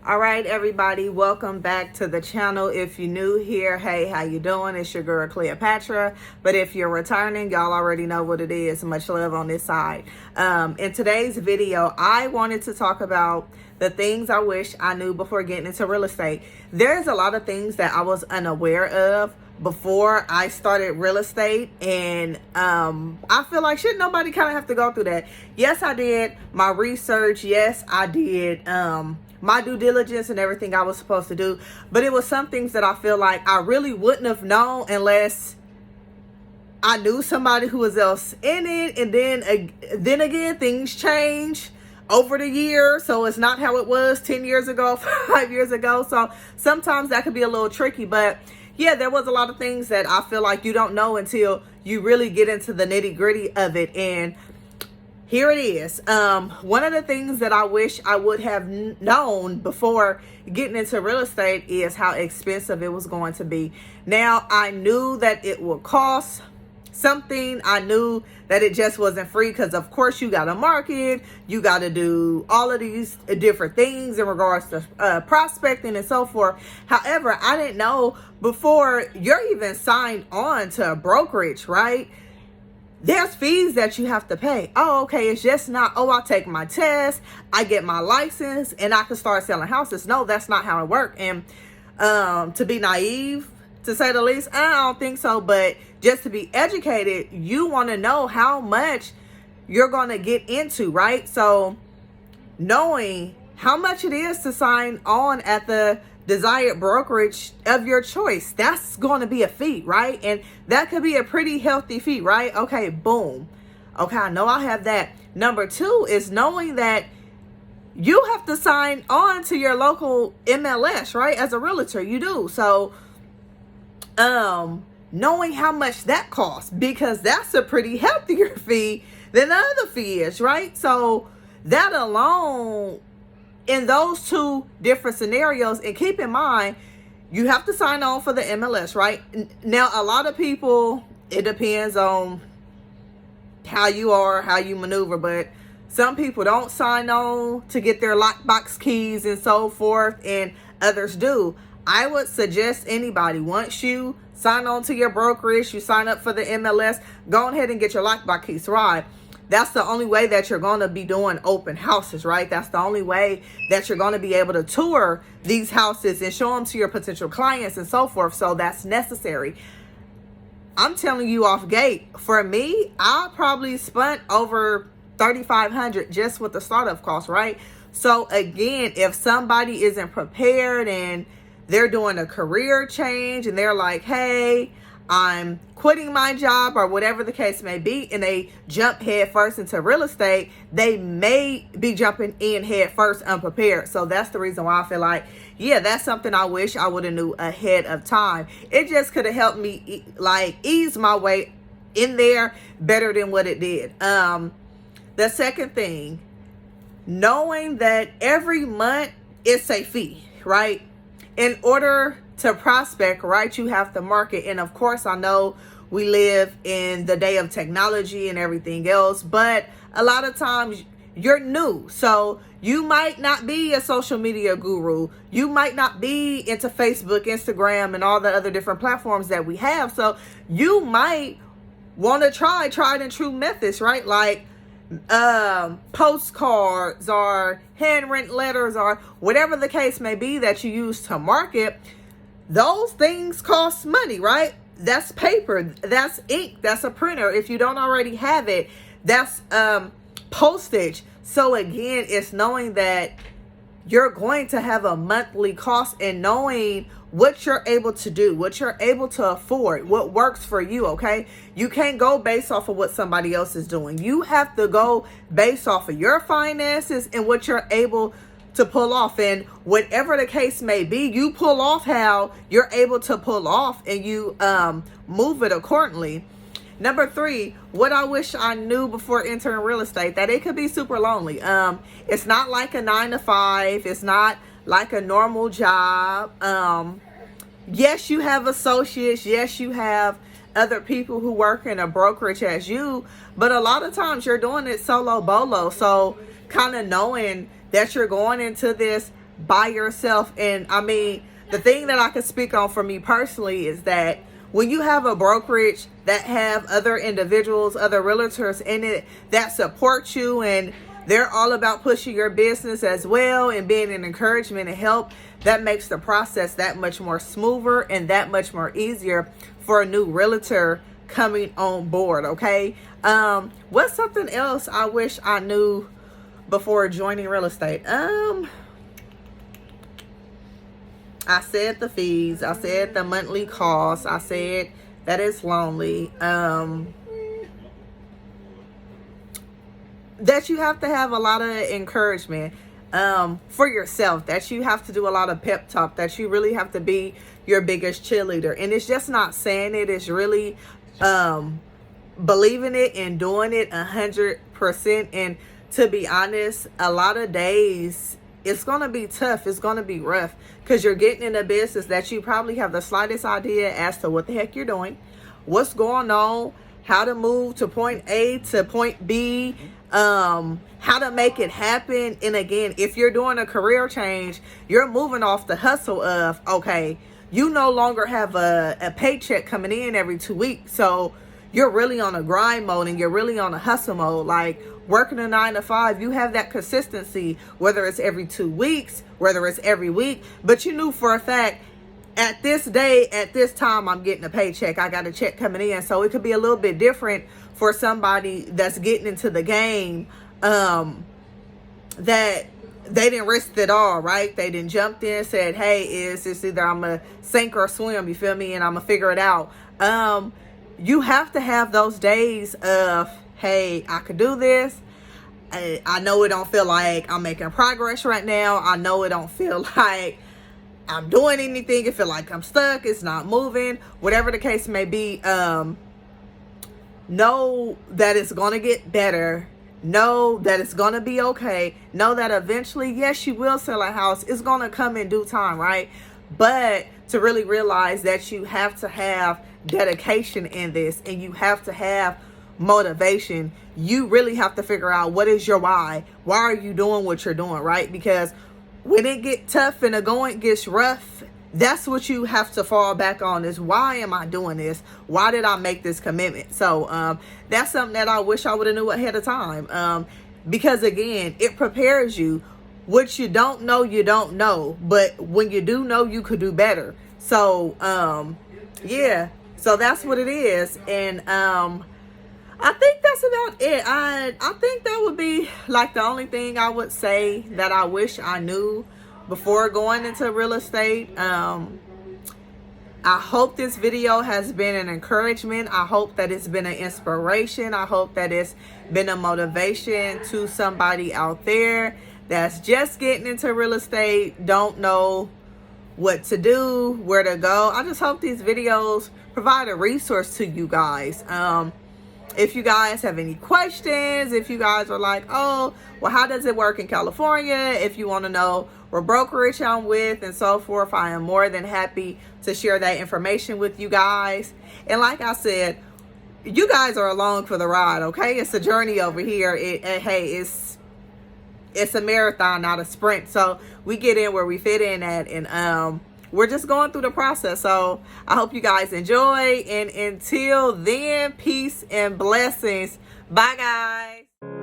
All right, everybody, welcome back to the channel. If you're new here, hey, how you doing? It's your girl Cleopatra. But if you're returning, y'all already know what it is. Much love on this side. In today's video, I wanted to talk about the things I wish I knew before getting into real estate. There's a lot of things that I was unaware of before I started real estate, and I feel like shouldn't nobody kind of have to go through that. Yes, I did my research. Yes, I did my due diligence and everything I was supposed to do, but it was some things that I feel like I really wouldn't have known unless I knew somebody who was else in it. And then again, things change over the years, so it's not how it was 10 years ago, 5 years ago. So sometimes that could be a little tricky, but yeah, there was a lot of things that I feel like you don't know until you really get into the nitty gritty of it. And here it is. One of the things that I wish I would have known before getting into real estate is how expensive it was going to be. Now, I knew that it would cost something. I knew that it just wasn't free because, of course, you got to market. You got to do all of these different things in regards to prospecting and so forth. However, I didn't know before you're even signed on to a brokerage, right? There's fees that you have to pay. Oh, okay. It's just not, oh, I take my test, I get my license, and I can start selling houses. No, that's not how it works. And to be naive, to say the least, I don't think so. But just to be educated, you want to know how much you're going to get into, right? So knowing how much it is to sign on at the desired brokerage of your choice, that's going to be a fee, right? And that could be a pretty healthy fee, right? Okay, boom. Okay, I know I have that. Number two is knowing that you have to sign on to your local MLS, right? As a realtor, you do. So knowing how much that costs, because that's a pretty healthier fee than the other fee is, right? So that alone, in those two different scenarios, and keep in mind, you have to sign on for the MLS, right? Now, a lot of people, it depends on how you are, how you maneuver, but some people don't sign on to get their lockbox keys and so forth, and others do. I would suggest anybody, once you sign on to your brokerage, you sign up for the MLS, go ahead and get your lockbox keys, right? That's the only way that you're going to be doing open houses, right? That's the only way that you're going to be able to tour these houses and show them to your potential clients and so forth. So that's necessary. I'm telling you off gate, for me, I probably spent over $3,500 just with the startup cost, right? So again, if somebody isn't prepared and they're doing a career change and they're like, hey, I'm quitting my job or whatever the case may be, and they jump head first into real estate, they may be jumping in head first unprepared. So that's the reason why I feel like, yeah, that's something I wish I would have knew ahead of time. It just could have helped me like ease my way in there better than what it did. The second thing, knowing that every month it's a fee, right? In order to prospect, right, you have to market. And of course, I know we live in the day of technology and everything else, but a lot of times you're new. So you might not be a social media guru. You might not be into Facebook, Instagram, and all the other different platforms that we have. So you might want to try tried and true methods, right? Like postcards or handwritten letters or whatever the case may be that you use to market. Those things cost money, right? That's paper, that's ink, that's a printer. If you don't already have it, that's postage. So again, it's knowing that you're going to have a monthly cost and knowing what you're able to do, what you're able to afford, what works for you, okay? You can't go based off of what somebody else is doing. You have to go based off of your finances and what you're able to pull off. And whatever the case may be, you pull off how you're able to pull off and you move it accordingly. Number three, what I wish I knew before entering real estate, that it could be super lonely. It's not like a 9-to-5. It's not like a normal job. Yes, you have associates. Yes, you have other people who work in a brokerage as you, but a lot of times you're doing it solo bolo. So kind of knowing that you're going into this by yourself. And I mean, the thing that I can speak on for me personally is that when you have a brokerage that have other individuals, other realtors in it that support you, and they're all about pushing your business as well and being an encouragement and help, that makes the process that much more smoother and that much more easier for a new realtor coming on board. Okay. What's something else I wish I knew before joining real estate? I said the fees, I said the monthly costs, I said that it's lonely, that you have to have a lot of encouragement for yourself, that you have to do a lot of pep talk, that you really have to be your biggest cheerleader. And it's just not saying it, it's really believing it and doing it 100%. And to be honest, a lot of days it's going to be tough. It's going to be rough because you're getting in a business that you probably have the slightest idea as to what the heck you're doing, what's going on, how to move to point A to point B, how to make it happen. And again, if you're doing a career change, you're moving off the hustle of, okay, you no longer have a paycheck coming in every 2 weeks. So you're really on a grind mode and you're really on a hustle mode. Like working a 9 to 5, you have that consistency, whether it's every 2 weeks, whether it's every week, but you knew for a fact at this day, at this time, I'm getting a paycheck. I got a check coming in. So it could be a little bit different for somebody that's getting into the game, that they didn't risk it all, right? They didn't jump in and said, hey, it's either I'm going to sink or swim, you feel me? And I'm going to figure it out. You have to have those days of, hey, I could do this. I know it don't feel like I'm making progress right now. I know it don't feel like I'm doing anything. It feel like I'm stuck. It's not moving. Whatever the case may be, know that it's going to get better. Know that it's going to be okay. Know that eventually, yes, you will sell a house. It's going to come in due time, right? But to really realize that you have to have dedication in this and you have to have motivation. You really have to figure out what is your why. Why are you doing what you're doing, right? Because when it gets tough and the going gets rough, that's what you have to fall back on is, why am I doing this? Why did I make this commitment? So that's something that I wish I would have knew ahead of time. Because again, it prepares you. What you don't know, you don't know. But when you do know, you could do better. So yeah, so that's what it is. And I think that's about it. I think that would be like the only thing I would say that I wish I knew before going into real estate. I hope this video has been an encouragement. I hope that it's been an inspiration. I hope that it's been a motivation to somebody out there that's just getting into real estate, don't know what to do, where to go. I just hope these videos provide a resource to you guys. If you guys have any questions, if you guys are like, oh, well, how does it work in California? If you want to know what brokerage I'm with and so forth, I am more than happy to share that information with you guys. And like I said, you guys are along for the ride, okay? It's a journey over here. Hey, it's a marathon, not a sprint. So we get in where we fit in at, and we're just going through the process. So I hope you guys enjoy. And until then, peace and blessings. Bye, guys.